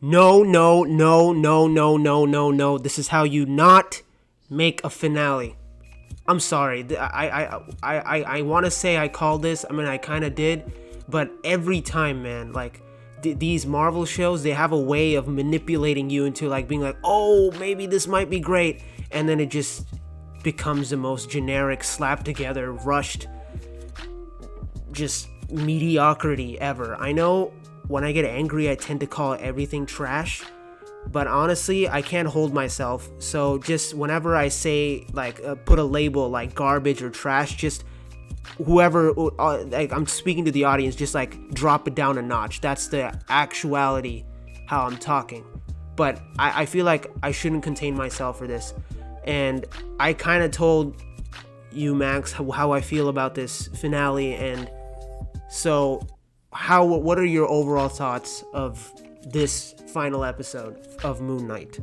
No, no, no, no, no, no, no, no. This is how you not make a finale. I'm sorry. I want to say I called this. I mean, I kind of did, but every time, man, like these Marvel shows, they have a way of manipulating you into like being like, oh, maybe this might be great, and then it just becomes the most generic, slapped together, rushed, just mediocrity ever. I know when I get angry, I tend to call everything trash, but honestly, I can't hold myself. So just whenever I say like put a label like garbage or trash, just whoever like I'm speaking to the audience, just like drop it down a notch. That's the actuality how I'm talking. But I feel like I shouldn't contain myself for this, and I kind of told you, Max, how I feel about this finale. And so what are your overall thoughts of this final episode of Moon Knight?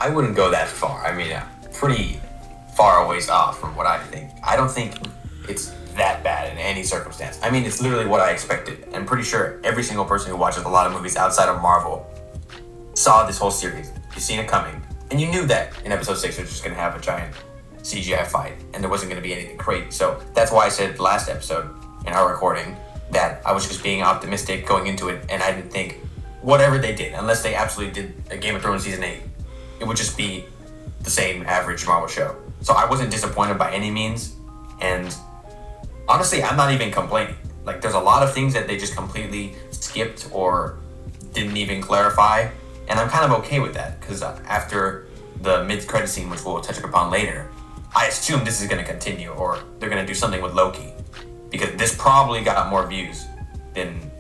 I wouldn't go that far. I mean, pretty far a ways off from what I think. I don't think it's that bad in any circumstance. I mean, it's literally what I expected. I'm pretty sure every single person who watches a lot of movies outside of Marvel saw this whole series. You've seen it coming. And you knew that in episode 6 it was just going to have a giant CGI fight and there wasn't going to be anything crazy. So that's why I said last episode in our recording that I was just being optimistic going into it, and I didn't think whatever they did, unless they absolutely did a Game of Thrones season 8, it would just be the same average Marvel show. So I wasn't disappointed by any means, and honestly, I'm not even complaining. Like, there's a lot of things that they just completely skipped or didn't even clarify, and I'm kind of okay with that, because after the mid-credit scene, which we'll touch upon later, I assume this is going to continue, or they're going to do something with Loki, because this probably got more views than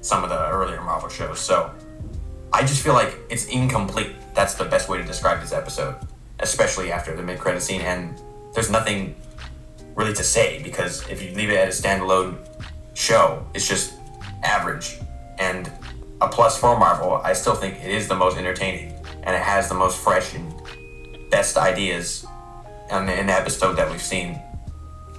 some of the earlier Marvel shows. So I just feel like it's incomplete. That's the best way to describe this episode, especially after the mid-credit scene. And there's nothing really to say, because if you leave it as a standalone show, it's just average. And a plus for Marvel, I still think it is the most entertaining, and it has the most fresh and best ideas in an episode that we've seen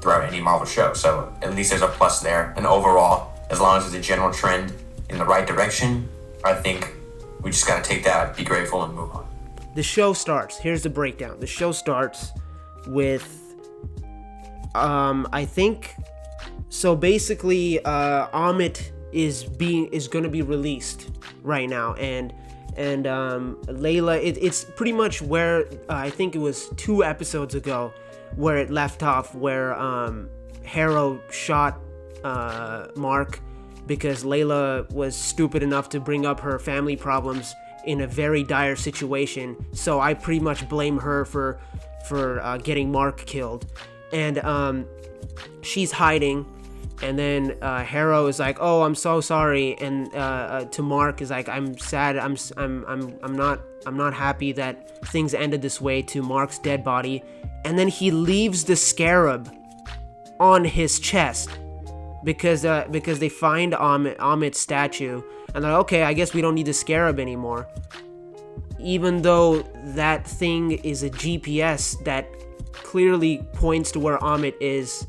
throughout any Marvel show. So at least there's a plus there. And overall, as long as it's a general trend in the right direction, I think we just gotta take that, be grateful, and move on. The show starts. Here's the breakdown. The show starts with I think so basically Amit is gonna be released right now, and Layla, it's pretty much where I think it was 2 episodes ago where it left off, where Harrow shot Mark because Layla was stupid enough to bring up her family problems in a very dire situation. So I pretty much blame her for getting Mark killed, and she's hiding. And then Harrow is like, "Oh, I'm so sorry," and to Mark is like, "I'm sad. I'm not happy that things ended this way." To Mark's dead body, and then he leaves the scarab on his chest because they find Amit's statue, and they're like, "Okay, I guess we don't need the scarab anymore." Even though that thing is a GPS that clearly points to where Amit is.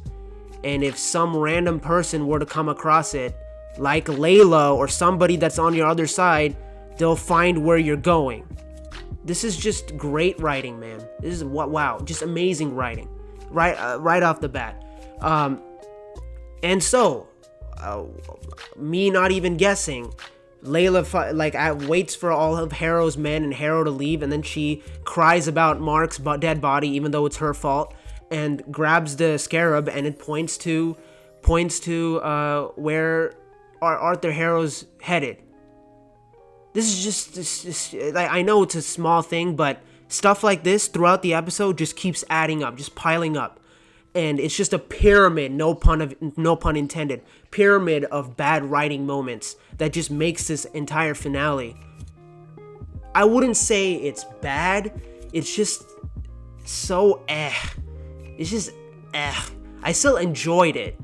And if some random person were to come across it, like Layla or somebody that's on your other side, they'll find where you're going. This is just great writing, man. This is wow, just amazing writing, right off the bat. And so, me not even guessing, Layla waits for all of Harrow's men and Harrow to leave, and then she cries about Mark's dead body, even though it's her fault, and grabs the scarab, and it points to where Arthur Harrow's headed. This is just like, I know it's a small thing, but stuff like this throughout the episode just keeps adding up, just piling up, and it's just a pyramid, no pun intended, pyramid of bad writing moments that just makes this entire finale. I wouldn't say it's bad, it's just so It's just I still enjoyed it.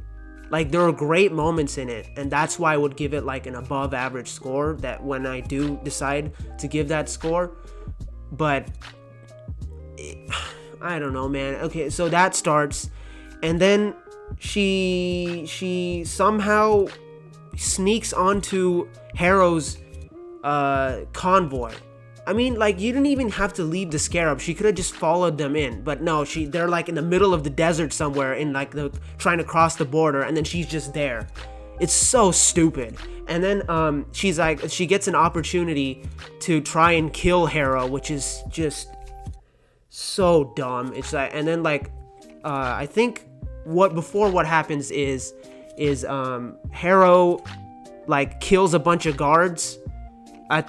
Like, there are great moments in it, and that's why I would give it like an above average score, that when I do decide to give that score. But I don't know, man. Okay, so that starts, and then she somehow sneaks onto Harrow's convoy. I mean, like, you didn't even have to leave the Scarab. She could have just followed them in. But no, they're like in the middle of the desert somewhere in like trying to cross the border, and then she's just there. It's so stupid. And then she's like, she gets an opportunity to try and kill Harrow, which is just so dumb. It's like, and then like I think what happens is Harrow like kills a bunch of guards at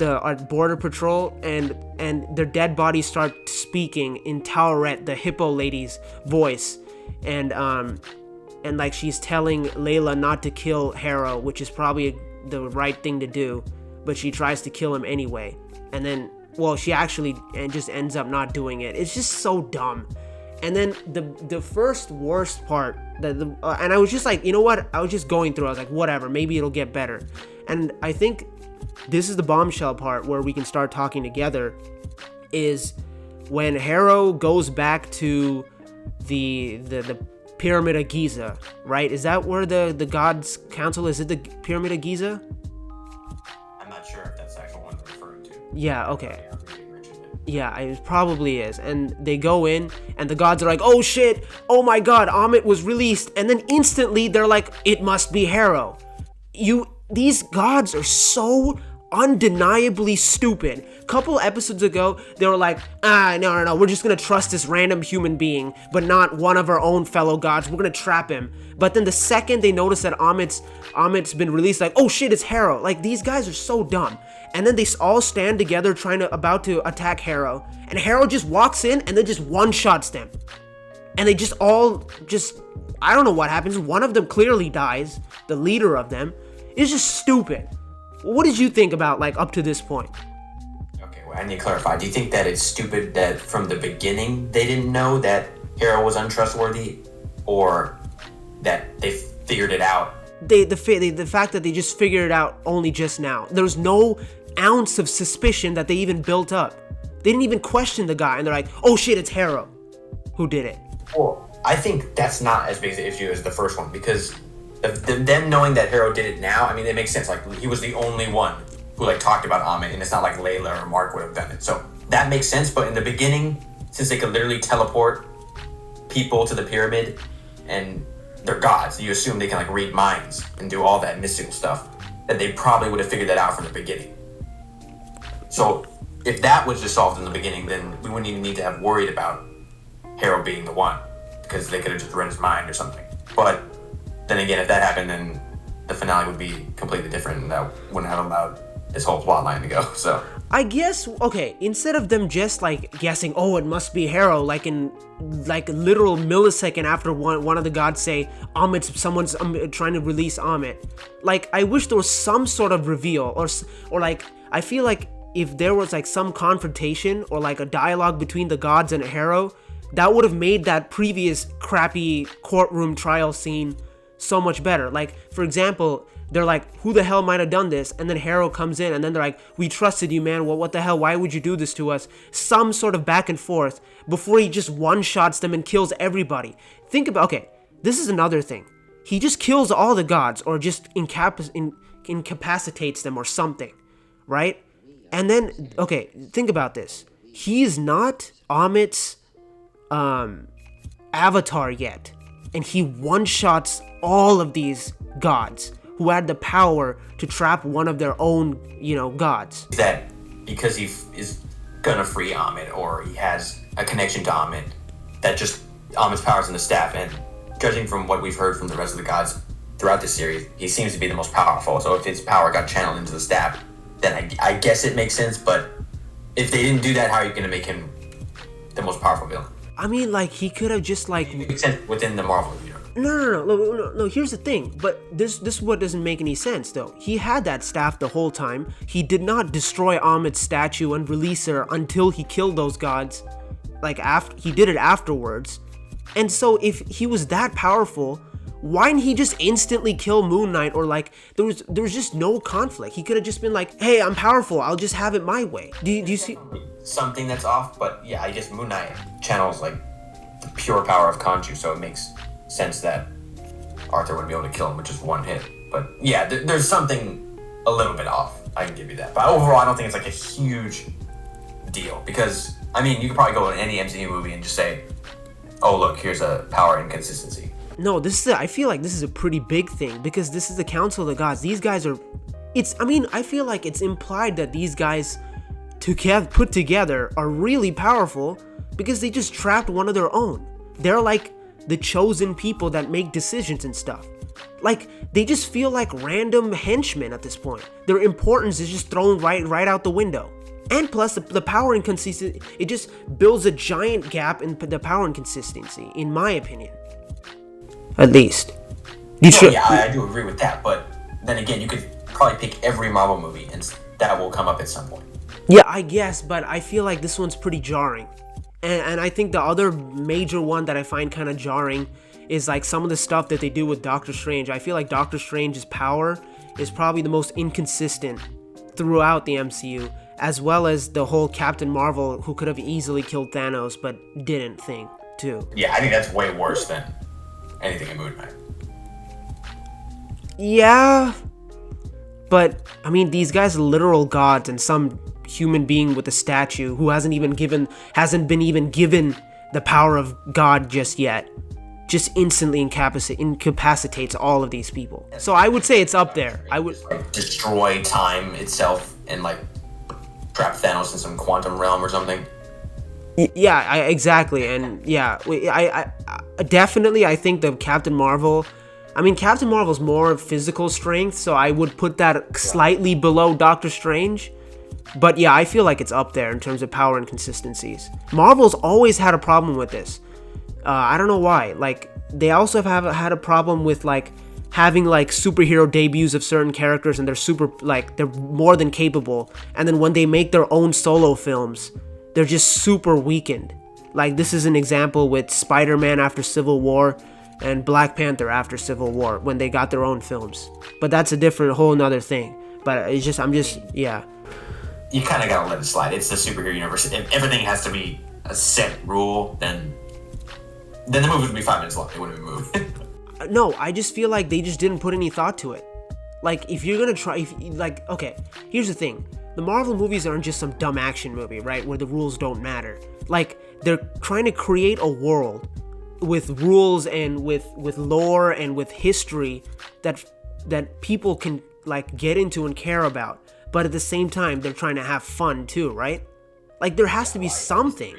border patrol, and their dead bodies start speaking in Tauret, the hippo lady's voice, and like she's telling Layla not to kill Harrow, which is probably the right thing to do, but she tries to kill him anyway, and then she actually just ends up not doing it. It's just so dumb. And then the first worst part, and I was just like, you know what? I was just going through. I was like, whatever, maybe it'll get better. And I think this is the bombshell part where we can start talking together, is when Harrow goes back to the Pyramid of Giza, right? Is that where the Gods Council is? It the Pyramid of Giza? I'm not sure if that's the actual one they're referring to. Yeah, okay. Yeah, it probably is. And they go in, and the gods are like, oh shit, oh my god, Amit was released. And then instantly they're like, it must be Harrow. These gods are so undeniably stupid. Couple episodes ago, they were like, no, we're just gonna trust this random human being, but not one of our own fellow gods. We're gonna trap him. But then the second they notice that Amit's been released, like, oh shit, it's Harrow. Like, these guys are so dumb. And then they all stand together about to attack Harrow, and Harrow just walks in and then just one-shots them. And they I don't know what happens. One of them clearly dies, the leader of them. It's just stupid. What did you think about, like, up to this point? Okay, well, I need to clarify. Do you think that it's stupid that from the beginning they didn't know that Harrow was untrustworthy, or that they figured it out? The fact that they just figured it out only just now. There was no ounce of suspicion that they even built up. They didn't even question the guy, and they're like, oh shit, it's Harrow who did it. Well, I think that's not as big an issue as the first one, because them knowing that Harrow did it now, I mean, it makes sense. Like, he was the only one who like talked about Amit, and it's not like Layla or Mark would have done it. So that makes sense. But in the beginning, since they could literally teleport people to the pyramid, and they're gods, you assume they can like read minds and do all that mystical stuff, that they probably would have figured that out from the beginning. So if that was just solved in the beginning, then we wouldn't even need to have worried about Harrow being the one, because they could have just read his mind or something. But then again, if that happened, then the finale would be completely different, and that wouldn't have allowed this whole plot line to go. So I guess, okay, instead of them just like guessing, oh, it must be Harrow, like in like a literal millisecond after one of the gods say, someone's trying to release Amit. Like, I wish there was some sort of reveal, or like, I feel like if there was like some confrontation or like a dialogue between the gods and Harrow, that would have made that previous crappy courtroom trial scene so much better. Like, for example, they're like, who the hell might have done this? And then Harrow comes in, and then they're like, we trusted you, man. Well, what the hell? Why would you do this to us? Some sort of back and forth before he just one-shots them and kills everybody. Think about, okay, this is another thing. He just kills all the gods, or just incapacitates them or something, right? And then, okay, think about this. He's not Amit's avatar yet, and he one-shots all of these gods who had the power to trap one of their own, gods. Is that because he is gonna free Amit, or he has a connection to Amit, that just Amit's power's in the staff? And judging from what we've heard from the rest of the gods throughout this series, he seems to be the most powerful. So if his power got channeled into the staff, then I guess it makes sense. But if they didn't do that, how are you gonna make him the most powerful villain? I mean, like, he could have just like... It makes sense within the Marvel universe. No, here's the thing. But this is what doesn't make any sense, though. He had that staff the whole time. He did not destroy Amit's statue and release her until he killed those gods. Like, he did it afterwards. And so if he was that powerful, why didn't he just instantly kill Moon Knight? Or like, there was just no conflict. He could have just been like, hey, I'm powerful, I'll just have it my way. Do you see something that's off? But yeah, I guess Moon Knight channels like the pure power of Khonshu, so it makes sense that Arthur would be able to kill him with just one hit. But yeah, there's something a little bit off. I can give you that. But overall, I don't think it's like a huge deal because I mean, you could probably go in any MCU movie and just say, "Oh, look, here's a power inconsistency." No, I feel like this is a pretty big thing because this is the Council of the Gods. These guys are, I feel like it's implied that these guys put together are really powerful because they just trapped one of their own. They're like the chosen people that make decisions and stuff. Like, they just feel like random henchmen at this point. Their importance is just thrown right out the window. And plus, the power inconsistency, it just builds a giant gap in the power inconsistency, in my opinion. At least. Yeah, I do agree with that. But then again, you could probably pick every Marvel movie, and that will come up at some point. Yeah, I guess, but I feel like this one's pretty jarring. And I think the other major one that I find kind of jarring is like some of the stuff that they do with Doctor Strange. I feel like Doctor Strange's power is probably the most inconsistent throughout the MCU, as well as the whole Captain Marvel, who could have easily killed Thanos but didn't think too. Yeah, I think that's way worse than anything in Moon Knight. Yeah, but I mean, these guys are literal gods, and some human being with a statue who hasn't been even given the power of God just yet, just instantly incapacitates all of these people. So I would say it's up there. I would like destroy time itself and like trap Thanos in some quantum realm or something. Yeah, exactly, and yeah, I definitely I think the Captain Marvel's more physical strength, so I would put that slightly below Doctor Strange. But yeah, I feel like it's up there in terms of power inconsistencies. Marvel's always had a problem with this. I don't know why. Like, they also have had a problem with like having like superhero debuts of certain characters, and they're more than capable. And then when they make their own solo films, they're just super weakened. Like, this is an example with Spider-Man after Civil War and Black Panther after Civil War when they got their own films. But that's a whole nother thing. But yeah. You kind of gotta let it slide. It's the superhero universe. If everything has to be a set rule, then the movie would be 5 minutes long. It wouldn't be a movie. No, I just feel like they just didn't put any thought to it. Like, if you're gonna try, okay, here's the thing. The Marvel movies aren't just some dumb action movie, right, where the rules don't matter. Like, they're trying to create a world with rules and with lore and with history that people can, like, get into and care about. But at the same time, they're trying to have fun too, right? Like, there has to be something.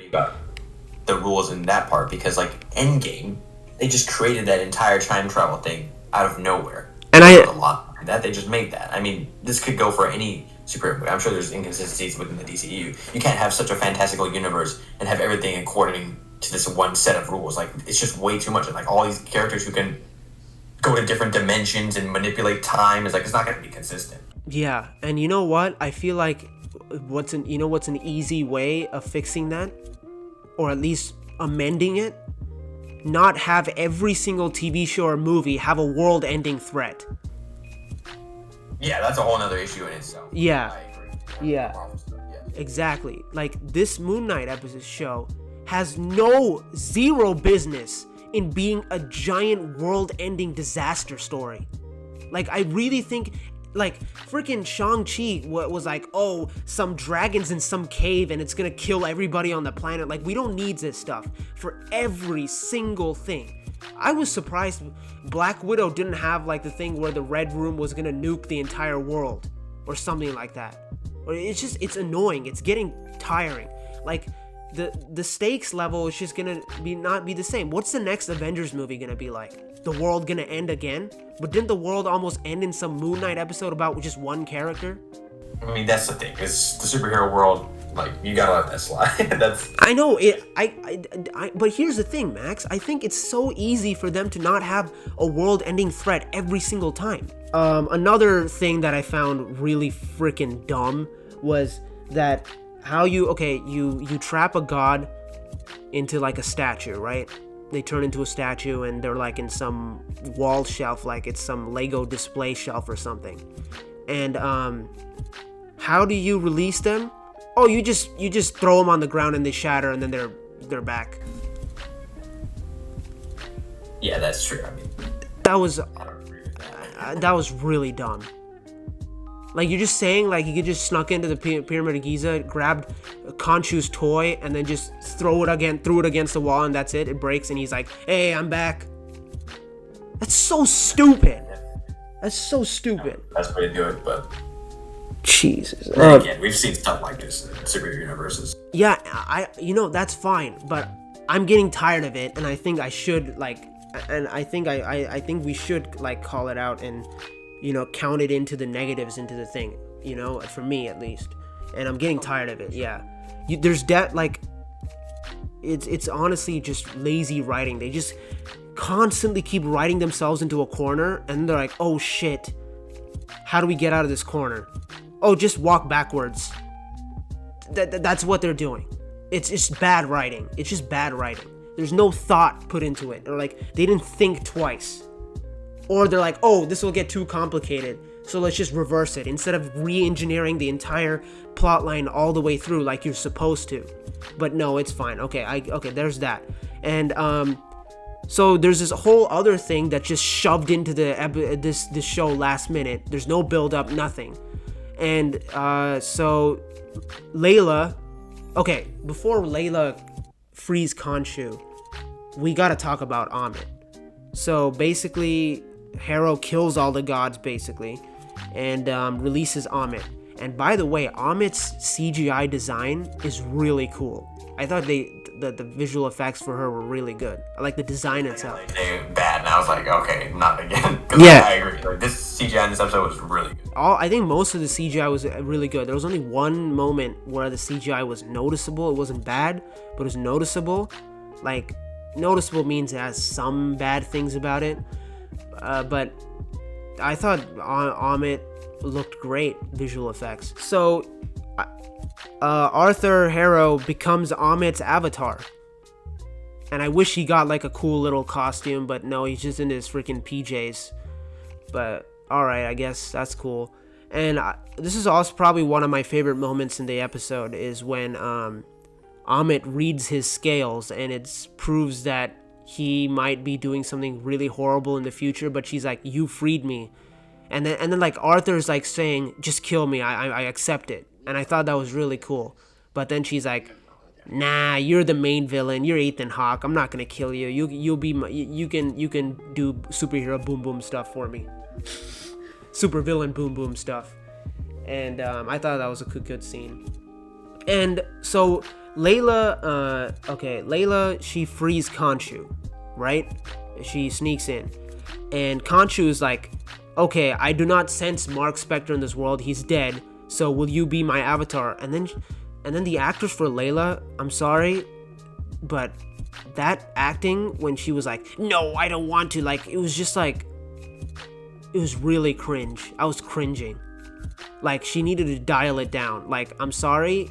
The rules in that part, because like Endgame, they just created that entire time travel thing out of nowhere. And a lot that they just made that. I mean, this could go for any superhero movie. I'm sure there's inconsistencies within the DCU. You can't have such a fantastical universe and have everything according to this one set of rules. Like, it's just way too much. And like all these characters who can go to different dimensions and manipulate time, is like, it's not going to be consistent. Yeah, and you know what? I feel like what's an easy way of fixing that, or at least amending it? Not have every single TV show or movie have a world-ending threat. Yeah, that's a whole other issue in itself. Yeah. I agree. Yeah. Exactly. Like, this Moon Knight episode show has zero business in being a giant world-ending disaster story. Like, I really think, like, freaking Shang-Chi was like, oh, some dragons in some cave and it's gonna kill everybody on the planet. Like, we don't need this stuff for every single thing. I was surprised Black Widow didn't have, like, the thing where the Red Room was gonna nuke the entire world or something like that. Or it's annoying. It's getting tiring. Like, the stakes level is just gonna not be the same. What's the next Avengers movie gonna be like? The world gonna end again? But didn't the world almost end in some Moon Knight episode about just one character? I mean, that's the thing. It's the superhero world. Like, you gotta let that slide. I know it. But here's the thing, Max. I think it's so easy for them to not have a world-ending threat every single time. Another thing that I found really freaking dumb was that you trap a god into like a statue, right? They turn into a statue and they're like in some wall shelf, like it's some Lego display shelf or something. And how do you release them? Oh, you just throw them on the ground and they shatter and then they're back. Yeah, that's true. I mean, that was I don't agree with that. that was really dumb. Like, you're just saying, like, he could just snuck into the Pyramid of Giza, grabbed Khonshu's toy, and then just threw it against the wall, and that's it. It breaks, and he's like, hey, I'm back. That's so stupid. That's so stupid. That's the way to do it, but... Jesus. Again, we've seen stuff like this in superhero universes. Yeah, that's fine, but I'm getting tired of it, and I think I should, like... And I think we should, like, call it out and... count it into the negatives into the thing, for me at least. And I'm getting tired of it, yeah. There's like, it's honestly just lazy writing. They just constantly keep writing themselves into a corner, and they're like, oh shit, how do we get out of this corner? Oh, just walk backwards. That's what they're doing. It's just bad writing. It's just bad writing. There's no thought put into it. Or like, they didn't think twice. Or they're like, oh, this will get too complicated, so let's just reverse it instead of re-engineering the entire plot line all the way through like you're supposed to. But no, it's fine. Okay, there's that. And so there's this whole other thing that just shoved into this show last minute. There's no build up, nothing. And so Layla, okay, before Layla frees Khonshu, we gotta talk about Amit. So basically, Harrow kills all the gods, basically, and releases Amit. And by the way, Amit's CGI design is really cool. I thought the visual effects for her were really good. I like the design itself. They were bad, and I was like, okay, not again. Yeah, I agree. Like, this CGI in this episode was really good. I think most of the CGI was really good. There was only one moment where the CGI was noticeable. It wasn't bad, but it was noticeable. Like, noticeable means it has some bad things about it. But I thought Amit looked great, visual effects. So Arthur Harrow becomes Amit's avatar. And I wish he got like a cool little costume, but no, he's just in his freaking PJs. But alright, I guess that's cool. And this is also probably one of my favorite moments in the episode, is when Amit reads his scales, and it proves that he might be doing something really horrible in the future, but she's like, you freed me. And then like Arthur's like saying, just kill me, I accept it. And I thought that was really cool. But then she's like, nah, you're the main villain, you're Ethan Hawke, I'm not gonna kill you. You can do superhero boom boom stuff for me. Super villain boom boom stuff. And I thought that was a good scene. And so Layla, she frees Khonshu, right? She sneaks in. And Khonshu is like, okay, I do not sense Mark Spector in this world. He's dead. So will you be my avatar? And then the actress for Layla, I'm sorry, but that acting when she was like, no, I don't want to, like, it was just like, it was really cringe. I was cringing. Like, she needed to dial it down. Like, I'm sorry,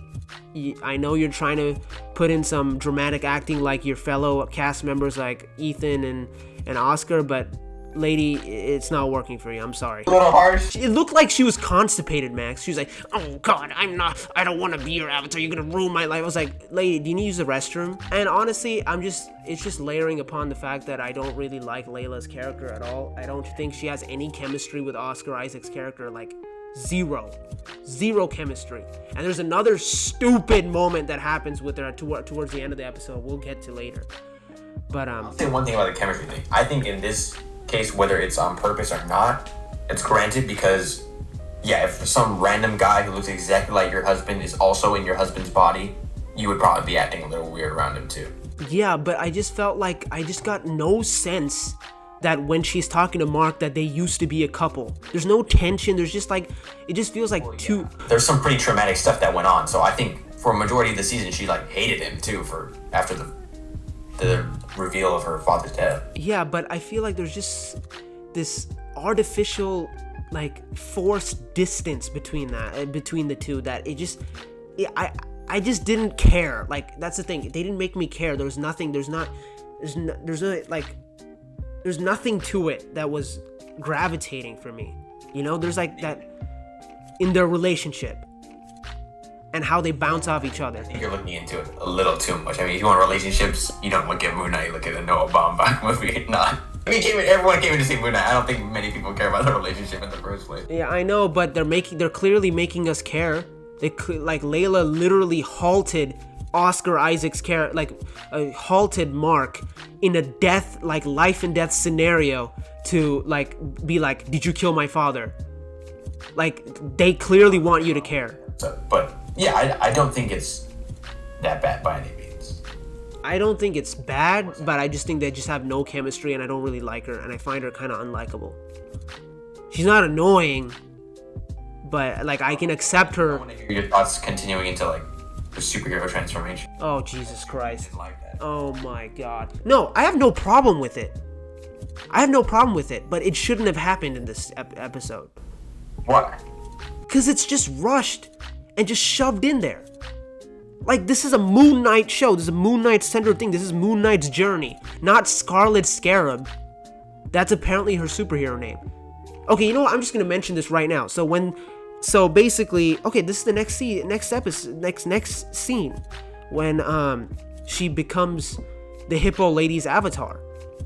I know you're trying to put in some dramatic acting like your fellow cast members like Ethan and Oscar, but lady, it's not working for you. I'm sorry. A little harsh. It looked like she was constipated, Max. She was like, oh god, I don't want to be your avatar, you're gonna ruin my life. I was like, lady, do you need to use the restroom? And honestly, it's just layering upon the fact that I don't really like Layla's character at all. I don't think she has any chemistry with Oscar Isaac's character, like zero chemistry. And there's another stupid moment that happens with her towards the end of the episode we'll get to later. But I'll say one thing about the chemistry thing. I think in this case, whether it's on purpose or not, it's granted, because yeah, if some random guy who looks exactly like your husband is also in your husband's body, you would probably be acting a little weird around him too. Yeah, but I just felt like I just got no sense that when she's talking to Mark that they used to be a couple. There's no tension. There's just like, it just feels like two. There's some pretty traumatic stuff that went on. So I think for a majority of the season, she like hated him too after the reveal of her father's death. Yeah, but I feel like there's just this artificial, like, forced distance between the two that it just, I just didn't care. Like, that's the thing. They didn't make me care. There's nothing. There's nothing to it that was gravitating for me. You know, there's like that in their relationship and how they bounce off each other. I think you're looking into it a little too much. I mean, if you want relationships, you don't look at Moon Knight, you look at a Noah Baumbach movie, not I mean, everyone came in to see Moon Knight. I don't think many people care about the relationship in the first place. Yeah, I know, but they're clearly making us care. Like Layla literally halted Oscar Isaac's halted Mark in a life and death scenario to be like, did you kill my father? Like, they clearly want you to care. So, but yeah, I don't think it's that bad by any means. I don't think it's bad, but I just think they just have no chemistry, and I don't really like her, and I find her kind of unlikable. She's not annoying, but like I can accept her. I want to hear your thoughts continuing into like the superhero transformation. Oh, Jesus Christ. Like that. Oh my God. No, I have no problem with it. But it shouldn't have happened in this episode. Why? Because it's just rushed and just shoved in there. Like, this is a Moon Knight show. This is a Moon Knight centered thing. This is Moon Knight's journey, not Scarlet Scarab. That's apparently her superhero name. Okay, you know what? I'm just gonna mention this right now. So basically, okay, this is the next scene when she becomes the hippo lady's avatar,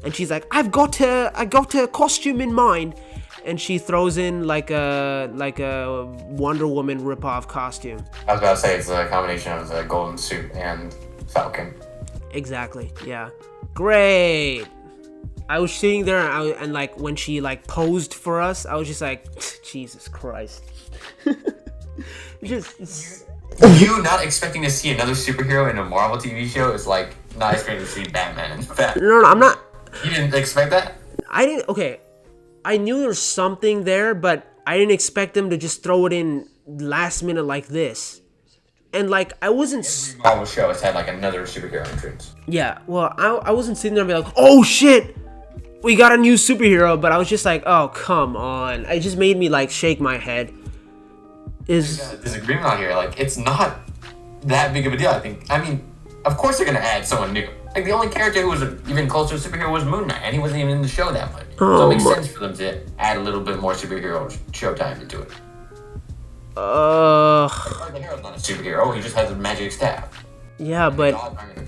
and she's like, I got a costume in mind, and she throws in like a Wonder Woman ripoff costume. I was about to say it's a combination of the golden suit and Falcon. Exactly. Yeah. Great. I was sitting there and like when she like posed for us, I was just like, Jesus Christ. You not expecting to see another superhero in a Marvel TV show is like not expecting to see Batman and Batman. No, I'm not. You didn't expect that? I didn't. Okay, I knew there was something there, but I didn't expect them to just throw it in last minute like this. And like I wasn't. Every Marvel show has had like another superhero entrance. Yeah, well, I wasn't sitting there and be like, oh shit, we got a new superhero, but I was just like, oh come on. It just made me like shake my head. There's a disagreement on here. Like it's not that big of a deal. I mean, of course they're gonna add someone new. Like the only character who was even closer to superhero was Moon Knight, and he wasn't even in the show that much. So it makes sense for them to add a little bit more superhero showtime into it. Like the hero's not a superhero; he just has a magic staff. Yeah, but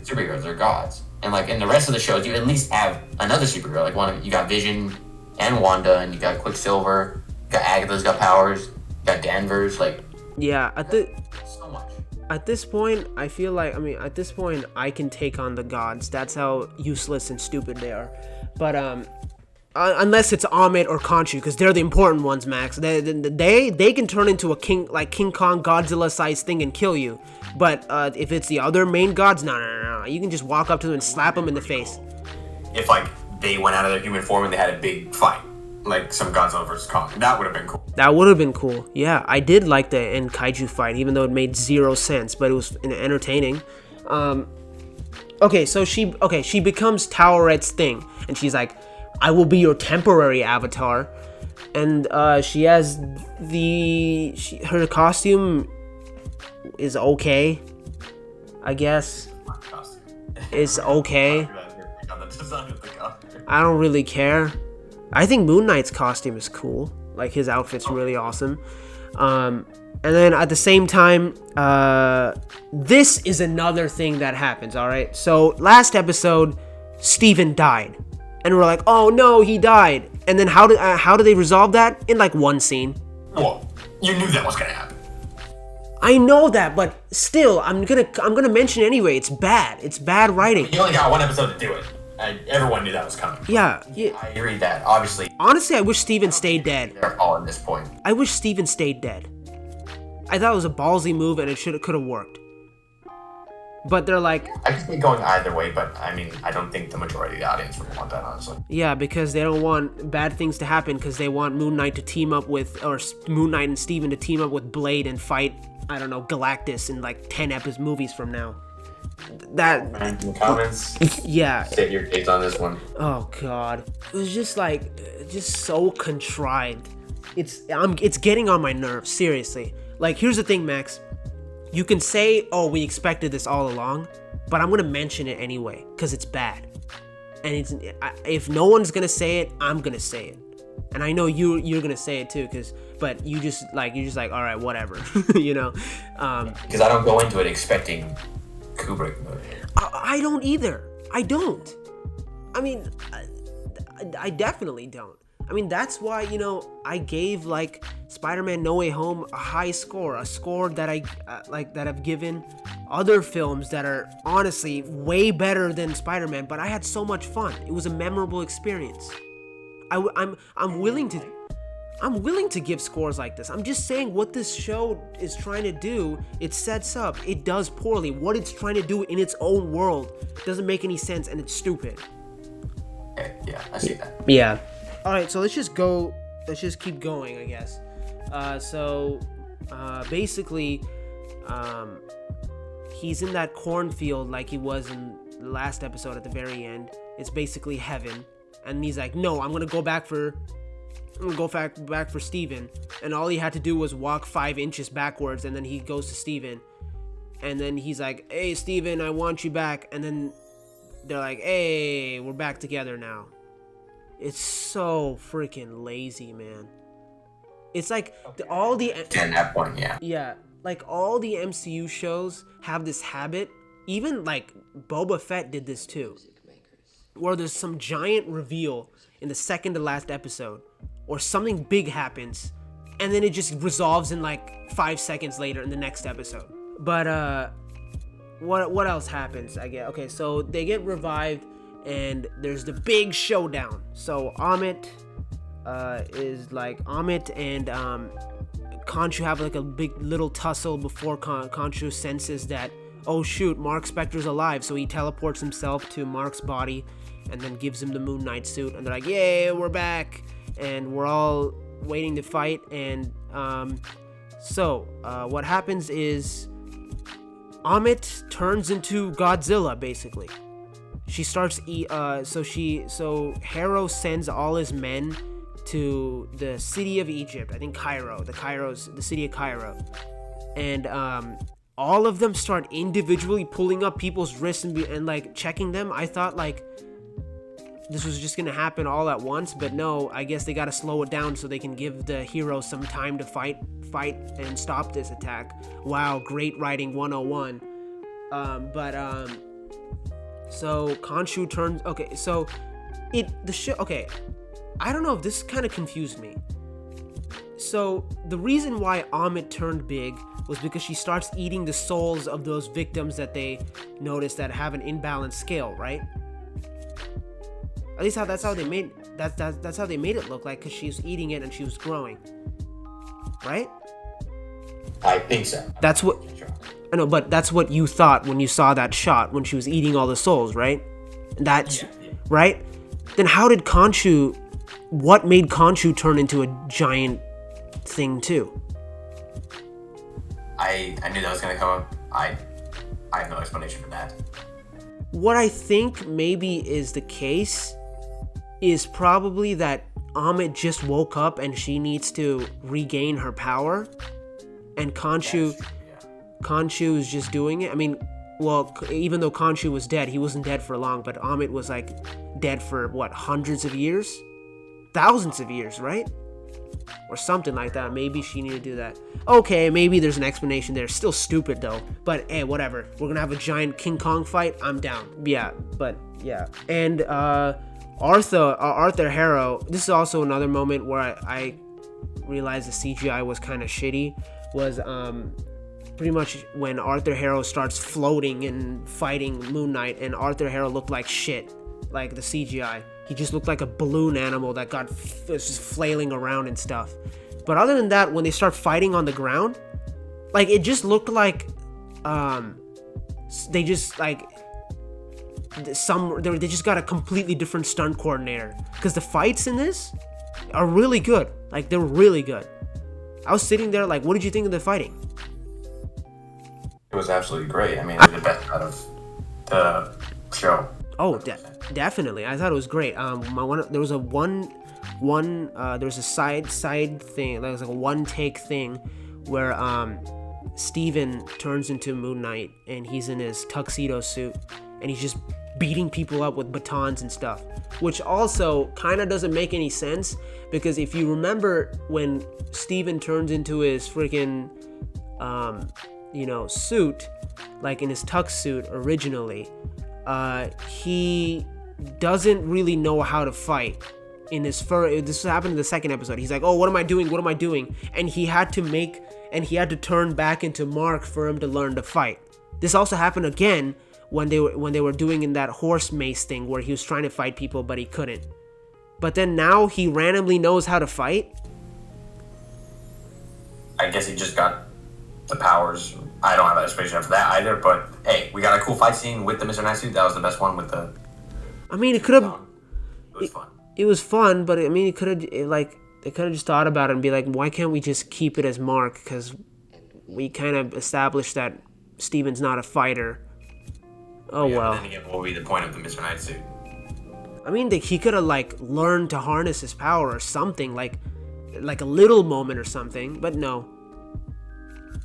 superheroes are gods, and like in the rest of the shows, you at least have another superhero. Like you got Vision and Wanda, and you got Quicksilver, you got Agatha's got powers, you got Danvers. Like yeah, so much. At this point, I feel like I can take on the gods. That's how useless and stupid they are. But unless it's Amit or Khonshu, because they're the important ones, Max. They can turn into a King Kong Godzilla sized thing and kill you. But if it's the other main gods, no. You can just walk up to them and slap them in the face. If like they went out of their human form and they had a big fight, like some Godzilla versus Kong, that would have been cool. That would have been cool. Yeah, I did like the end kaiju fight, even though it made zero sense, but it was entertaining. Okay, so she becomes Towerette's thing, and she's like, I will be your temporary avatar. And she has her costume is okay, I guess. It's okay. I don't really care. I think Moon Knight's costume is cool. Like, his outfit's really awesome. And then at the same time, this is another thing that happens, alright? So, last episode, Steven died. And we're like, oh no, he died. And then how do they resolve that? In like one scene. Well, you knew that was gonna happen. I know that, but still, I'm gonna mention anyway. It's bad. It's bad writing. You only got one episode to do it. Everyone knew that was coming. Yeah. I agree that, obviously. Honestly, I wish Steven stayed dead. They're all at this point. I wish Steven stayed dead. I thought it was a ballsy move and it could have worked. But they're like... I could see it going either way, but I mean, I don't think the majority of the audience would want that, honestly. Yeah, because they don't want bad things to happen, because they want Moon Knight to team up with... Or Moon Knight and Steven to team up with Blade and fight, I don't know, Galactus in like 10 movies from now. That... In the comments, yeah. state your takes on this one. Oh, God. It was just like... Just so contrived. It's getting on my nerves, seriously. Like, here's the thing, Max. You can say, oh, we expected this all along, but I'm going to mention it anyway, because it's bad. And if no one's going to say it, I'm going to say it. And I know you're going to say it too, but you're just like, all right, whatever, you know? Because I don't go into it expecting Kubrick movie. I don't either. I don't. I mean, I definitely don't. I mean, that's why, I gave like Spider-Man No Way Home a high score, a score that I that I've given other films that are honestly way better than Spider-Man, but I had so much fun. It was a memorable experience. I'm willing to give scores like this. I'm just saying what this show is trying to do, it sets up, it does poorly. What it's trying to do in its own world doesn't make any sense, and it's stupid. Okay, yeah, I see that. Yeah. All right, so let's just keep going, I guess. Basically, he's in that cornfield like he was in the last episode at the very end. It's basically heaven. And he's like, no, I'm gonna go back for Steven. And all he had to do was walk 5 inches backwards, and then he goes to Steven. And then he's like, hey, Steven, I want you back. And then they're like, hey, we're back together now. It's so freaking lazy, man. It's like all the... At that point, yeah. Yeah, like all the MCU shows have this habit. Even like Boba Fett did this too. Where there's some giant reveal in the second to last episode, or something big happens, and then it just resolves in like 5 seconds later in the next episode. But what else happens? I get okay. So they get revived, and there's the big showdown. So Amit and Khonshu have like a big little tussle before Khonshu senses that, oh shoot, Mark Spector's alive. So he teleports himself to Mark's body and then gives him the Moon Knight suit, and they're like, yay, we're back, and we're all waiting to fight. And what happens is Amit turns into Godzilla, basically. She starts so Harrow sends all his men to the city of Egypt, I think Cairo, the city of Cairo, and all of them start individually pulling up people's wrists and like checking them. I thought like this was just gonna happen all at once, but no, I guess they gotta slow it down so they can give the heroes some time to fight and stop this attack. Wow, great writing 101. So Khonshu turns, okay, so okay, I don't know if this kind of confused me. So the reason why Amit turned big was because she starts eating the souls of those victims that they noticed that have an imbalanced scale, right? At least that's how they made it look like, because she was eating it and she was growing, right? I think so. That's what I know, but that's what you thought when you saw that shot when she was eating all the souls, right? That's right. Then what made Khonshu turn into a giant thing too? I knew that was gonna come up. I have no explanation for that. What I think maybe is the case is probably that Amit just woke up and she needs to regain her power, and Khonshu is just doing it. I mean, well, even though Khonshu was dead, he wasn't dead for long, but Amit was like dead for what, hundreds of years? Thousands of years, right? Or something like that. Maybe she needed to do that. Okay, maybe there's an explanation there. Still stupid though. But hey, whatever. We're gonna have a giant King Kong fight. I'm down. Yeah, but yeah. And Arthur Harrow. This is also another moment where I realized the CGI was kind of shitty. Was pretty much when Arthur Harrow starts floating and fighting Moon Knight, and Arthur Harrow looked like shit, like the CGI. He just looked like a balloon animal that was just flailing around and stuff. But other than that, when they start fighting on the ground, like it just looked like they just like they just got a completely different stunt coordinator, because the fights in this are really good. Like they're really good. I was sitting there like, what did you think of the fighting? It was absolutely great. I mean, it was the best out of the show. Oh, definitely. I thought it was great. There was a side thing. There was like a one take thing where Steven turns into Moon Knight and he's in his tuxedo suit and he's just beating people up with batons and stuff, which also kind of doesn't make any sense, because if you remember when Steven turns into his freaking suit, like in his tux suit originally, he doesn't really know how to fight. This happened in the second episode. He's like, oh, what am I doing? And he had to turn back into Mark for him to learn to fight. This also happened again when they were doing in that horse mace thing where he was trying to fight people but he couldn't. But then now he randomly knows how to fight. I guess he just got the powers. I don't have an explanation for that either, but hey, we got a cool fight scene with the Mr. Night Suit. That was the best one with the... I mean, it could have... It was fun. It was fun, but I mean, they could have just thought about it and be like, why can't we just keep it as Mark? Because we kind of established that Steven's not a fighter. Oh, yeah, well. But then again, what would be the point of the Mr. Night Suit? I mean, he could have, learned to harness his power or something, like a little moment or something, but no.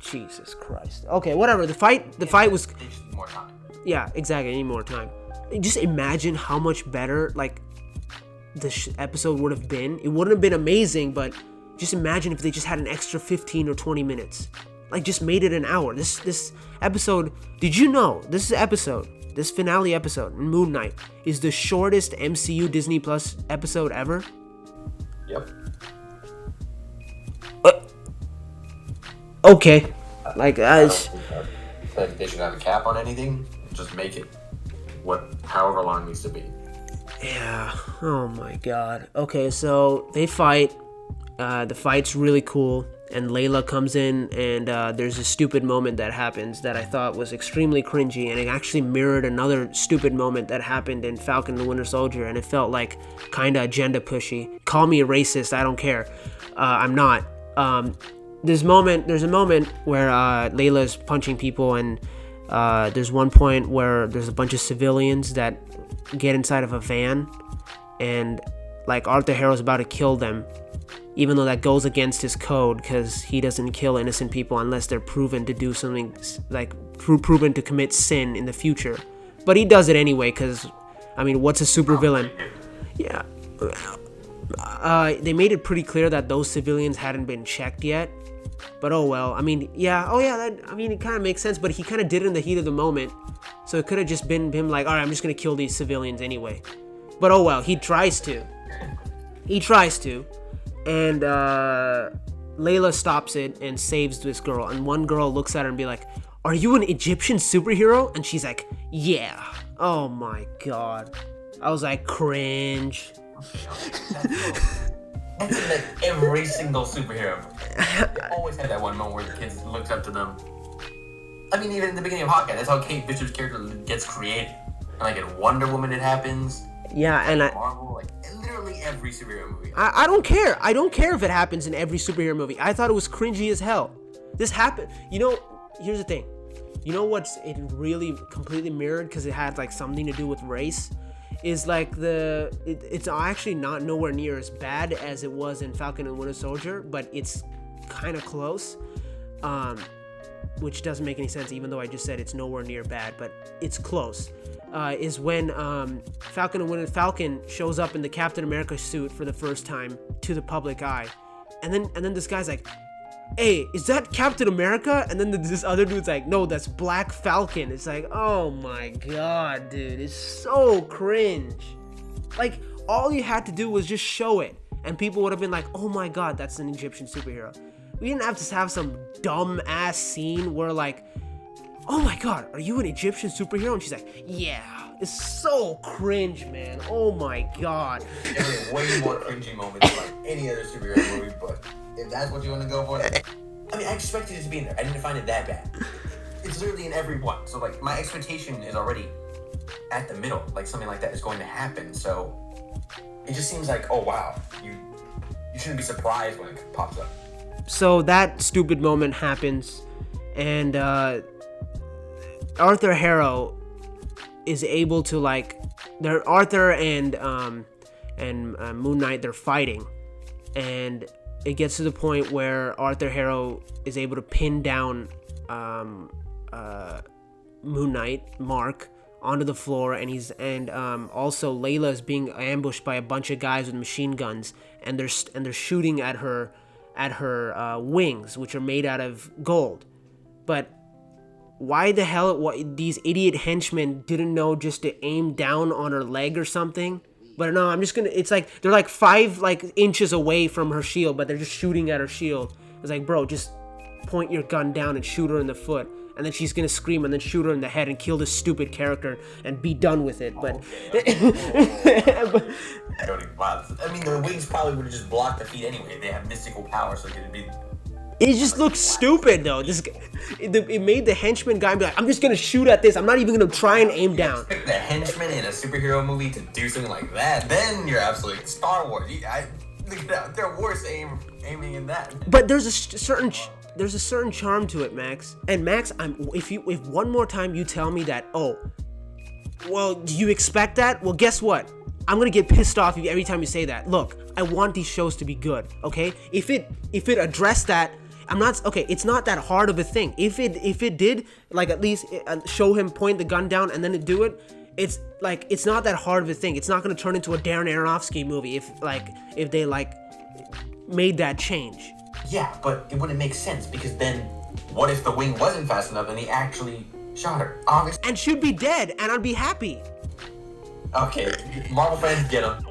Jesus Christ. Okay, whatever. The fight was... They just need more time. Yeah, exactly. I need more time. Just imagine how much better, this episode would have been. It wouldn't have been amazing, but just imagine if they just had an extra 15 or 20 minutes. Just made it an hour. This episode... Did you know this finale episode, Moon Knight, is the shortest MCU Disney Plus episode ever? Yep. Okay. They should have a cap on anything. Just make it however long it needs to be. Yeah. Oh my god. Okay, so they fight. The fight's really cool. And Layla comes in, and there's a stupid moment that happens that I thought was extremely cringy, and it actually mirrored another stupid moment that happened in Falcon and the Winter Soldier, and it felt like kind of agenda pushy. Call me a racist, I don't care. I'm not. There's a moment where Layla's punching people, and there's one point where there's a bunch of civilians that get inside of a van, and Arthur Harrow's about to kill them. Even though that goes against his code, because he doesn't kill innocent people unless they're proven to do something, proven to commit sin in the future. But he does it anyway, because, I mean, what's a supervillain? Yeah. They made it pretty clear that those civilians hadn't been checked yet. But oh well. I mean, yeah. Oh yeah, it kind of makes sense, but he kind of did it in the heat of the moment. So it could have just been him alright, I'm just going to kill these civilians anyway. But oh well, he tries to. And Layla stops it and saves this girl. And one girl looks at her and be like, are you an Egyptian superhero? And she's like, yeah. Oh my god. I was like, cringe. That's in every single superhero movie. They always have that one moment where the kids looks up to them. I mean, even in the beginning of Hawkeye, that's how Kate Bishop's character gets created. And in Wonder Woman it happens. Yeah, and Marvel, literally every superhero movie. I don't care. I don't care if it happens in every superhero movie. I thought it was cringy as hell. This happened. Here's the thing. You know what's it really completely mirrored because it had something to do with race? Is it's actually not nowhere near as bad as it was in Falcon and Winter Soldier, but it's kind of close. Which doesn't make any sense, even though I just said it's nowhere near bad, but it's close. Is when Falcon shows up in the Captain America suit for the first time to the public eye, and then this guy's like, hey, is that Captain America? And then this other dude's like, no, that's Black Falcon. It's like, oh my god, dude, it's so cringe. All you had to do was just show it, and people would have been like, oh my god, that's an Egyptian superhero. We didn't have to have some dumb ass scene where oh my god, are you an Egyptian superhero? And she's like, yeah. It's so cringe, man. Oh my god. There are way more cringy moments than any other superhero movie, but if that's what you want to go for, I mean, I expected it to be in there. I didn't find it that bad. It's literally in every one. So my expectation is already at the middle. Something like that is going to happen. So it just seems like, oh wow, you shouldn't be surprised when it pops up. So that stupid moment happens, and Arthur Harrow is able to Arthur and Moon Knight, they're fighting, and it gets to the point where Arthur Harrow is able to pin down Moon Knight, Mark, onto the floor, and also Layla is being ambushed by a bunch of guys with machine guns, and they're shooting at her wings, which are made out of gold. But why the hell these idiot henchmen didn't know just to aim down on her leg or something. But no, I'm just gonna, it's like, they're like 5 inches away from her shield, but they're just shooting at her shield. It's like, bro, just point your gun down and shoot her in the foot. And then she's gonna scream and then shoot her in the head and kill this stupid character and be done with it. But I don't even bother. I mean, the wings probably would have just blocked the feet anyway. They have mystical power, so it'd be. It just looks stupid though. It made the henchman guy be like, I'm just gonna shoot at this. I'm not even gonna try and aim down. Expect the henchman in a superhero movie to do something like that, then you're absolutely Star Wars. They're worse aiming in that. But there's a certain charm to it, Max. And Max, if one more time you tell me that, oh, well, do you expect that? Well, guess what? I'm gonna get pissed off every time you say that. Look, I want these shows to be good, okay? If it addressed that, it's not that hard of a thing. If it did, like, at least show him point the gun down and then do it, it's not that hard of a thing. It's not gonna turn into a Darren Aronofsky movie if they made that change. Yeah, but it wouldn't make sense, because then what if the wing wasn't fast enough and he actually shot her? Obviously. And she'd be dead, and I'd be happy. Okay, Marvel fans get them.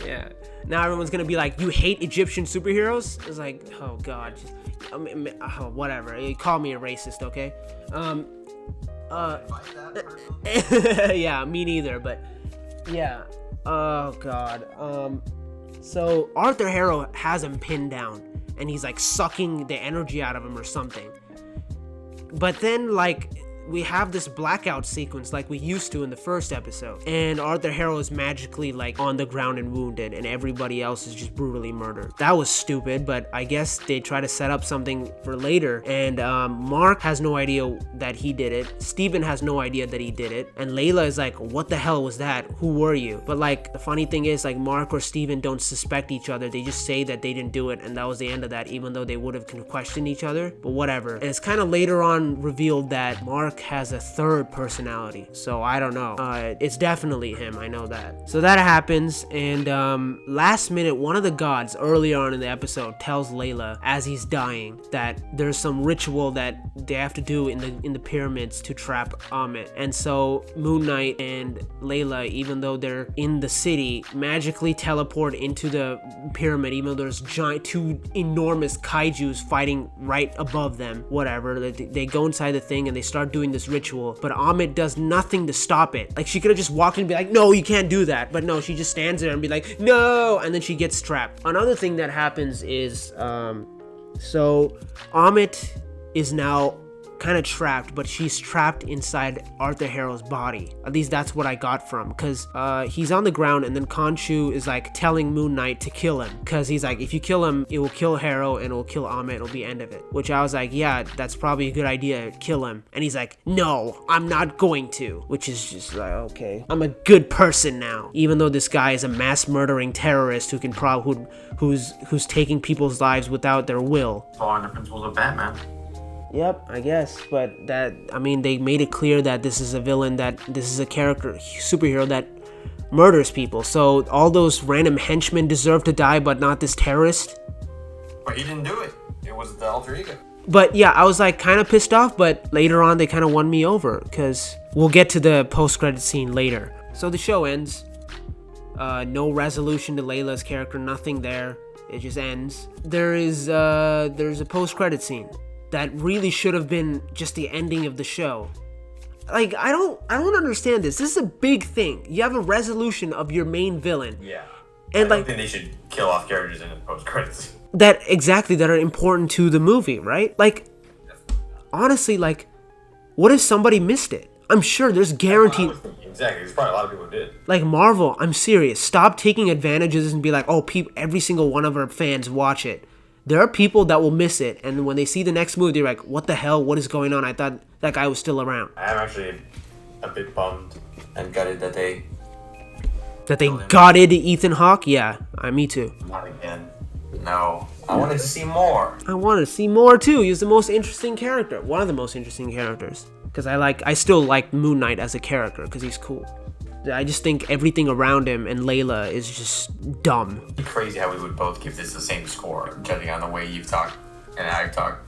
Yeah. Now everyone's gonna be like, you hate Egyptian superheroes? It's like, oh god. Whatever. You call me a racist, okay? Yeah, me neither, but yeah. Oh god. So Arthur Harrow has him pinned down, and he's like sucking the energy out of him or something. But then we have this blackout sequence like we used to in the first episode, and Arthur Harrow is magically on the ground and wounded, and everybody else is just brutally murdered. That was stupid, but I guess they try to set up something for later. And Mark has no idea that he did it. Steven has no idea that he did it, and Layla is like, what the hell was that? Who were you? But the funny thing is, Mark or Steven don't suspect each other. They just say that they didn't do it, and that was the end of that, even though they would have questioned each other. But whatever. And it's kind of later on revealed that Mark has a third personality, so I don't know. It's definitely him, I know that. So that happens, and last minute, one of the gods earlier on in the episode tells Layla as he's dying that there's some ritual that they have to do in the pyramids to trap Amit. And so Moon Knight and Layla, even though they're in the city, magically teleport into the pyramid, even though there's two enormous kaijus fighting right above them. Whatever, they go inside the thing and they start doing this ritual, but Amit does nothing to stop it. She could have just walked in and be like, no, you can't do that. But no, she just stands there and be like, no, and then she gets trapped. Another thing that happens is, so Amit is now kind of trapped, but she's trapped inside Arthur Harrow's body. At least that's what I got from, because he's on the ground, and then Khonshu is telling Moon Knight to kill him, because he's like, if you kill him, it will kill Harrow and it will kill Amit. It'll be end of it. Which I was like, yeah, that's probably a good idea. Kill him. And he's like, no, I'm not going to. Which is just like, okay, I'm a good person now, even though this guy is a mass murdering terrorist who can who's taking people's lives without their will. Following the principles of Batman. Yep, I guess, but they made it clear that this is a villain, that this is a superhero that murders people. So all those random henchmen deserve to die, but not this terrorist. But he didn't do it. It was the alter ego. But yeah, I was kind of pissed off, but later on they kind of won me over, because we'll get to the post-credit scene later. So the show ends. No resolution to Layla's character, nothing there. It just ends. There's a post-credit scene that really should have been just the ending of the show. I don't understand this. This is a big thing. You have a resolution of your main villain. Yeah. And I don't think they should kill off characters in the post-credits. That are important to the movie, right? Honestly, what if somebody missed it? I'm sure there's guaranteed. Exactly. There's probably a lot of people who did. Marvel, I'm serious. Stop taking advantages and be like, oh, every single one of our fans watch it. There are people that will miss it, and when they see the next movie, they're like, what the hell? What is going on? I thought that guy was still around. I am actually a bit bummed and gutted that they gutted Ethan Hawke? Yeah, me too. Not again. No. I wanted to see more. I wanted to see more, too. He was the most interesting character. One of the most interesting characters. Because I still like Moon Knight as a character, because he's cool. I just think everything around him and Layla is just dumb. It's crazy how we would both give this the same score, judging on the way you've talked and I've talked.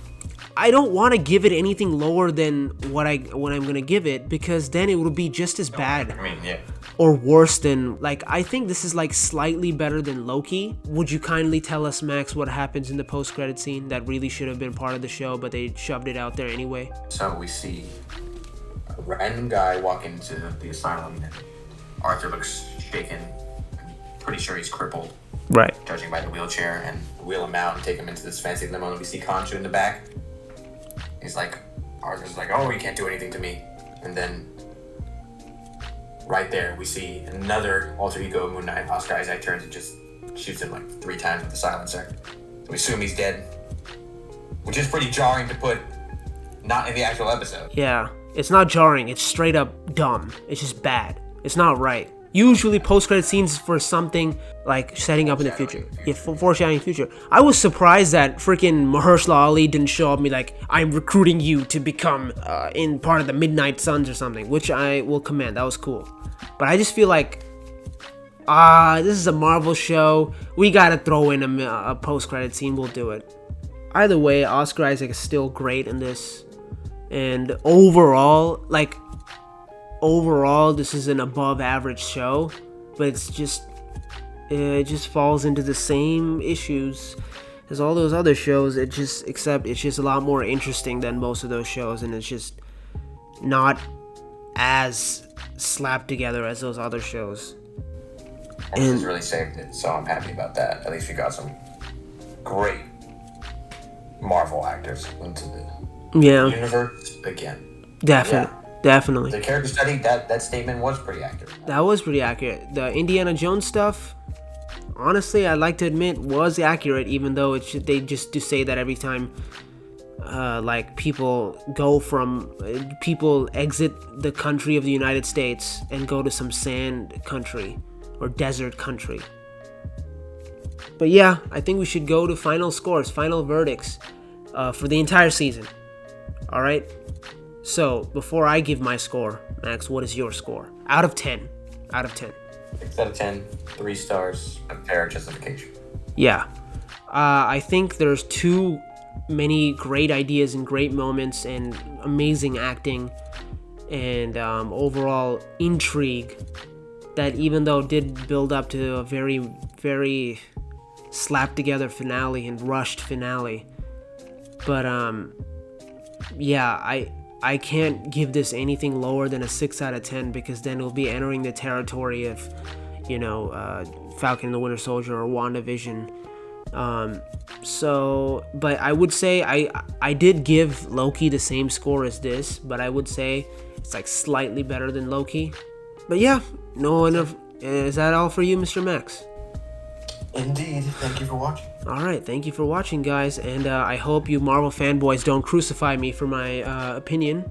I don't want to give it anything lower than what I'm gonna give it, because then it would be just as bad. I mean, yeah. Or worse than, like, I think this is like slightly better than Loki. Would you kindly tell us, Max, what happens in the post-credit scene that really should have been part of the show, but they shoved it out there anyway? So we see a random guy walk into the asylum, and Arthur looks shaken. I'm pretty sure he's crippled, Right. judging by the wheelchair, and wheel him out and take him into this fancy limo, and we see Khonshu in the back. He's like, Arthur's like, oh, you can't do anything to me. And then right there, we see another alter ego Moon Knight. Oscar Isaac turns and just shoots him like 3 times with the silencer. So we assume he's dead, which is pretty jarring to put not in the actual episode. Yeah, it's not jarring. It's straight up dumb. It's just bad. It's not right. Usually post-credit scenes for something like setting up in the future. Yeah, foreshadowing the future. I was surprised that freaking Mahershala Ali didn't show up and be like, I'm recruiting you to become in part of the Midnight Suns or something, which I will commend. That was cool. But I just feel like, this is a Marvel show. We gotta throw in a post-credit scene. We'll do it. Either way, Oscar Isaac is still great in this. And overall, this is an above average show, but it just falls into the same issues as all those other shows. Except it's just a lot more interesting than most of those shows, and it's just not as slapped together as those other shows. And this has really saved it, so I'm happy about that. At least we got some great Marvel actors into the universe again. Definitely. Yeah. Definitely. The character study, that statement was pretty accurate. That was pretty accurate. The Indiana Jones stuff, honestly, I'd like to admit, was accurate, even though they just do say that every time, people exit the country of the United States and go to some sand country or desert country. But yeah, I think we should go to final scores, final verdicts for the entire season. All right. So, before I give my score, Max, what is your score? Out of 10. 6 out of 10, 3 stars, a fair justification. Yeah. I think there's too many great ideas and great moments and amazing acting and overall intrigue that, even though it did build up to a very, very slapped together finale and rushed finale. But, I can't give this anything lower than a 6 out of 10, because then it'll be entering the territory of, Falcon and the Winter Soldier or WandaVision. But I would say I did give Loki the same score as this, but I would say it's like slightly better than Loki. But yeah, is that all for you, Mr. Max? Indeed. Thank you for watching. Alright, thank you for watching, guys, and I hope you Marvel fanboys don't crucify me for my opinion,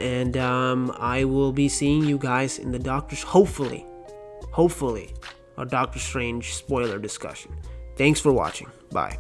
and I will be seeing you guys in the hopefully, a Doctor Strange spoiler discussion. Thanks for watching. Bye.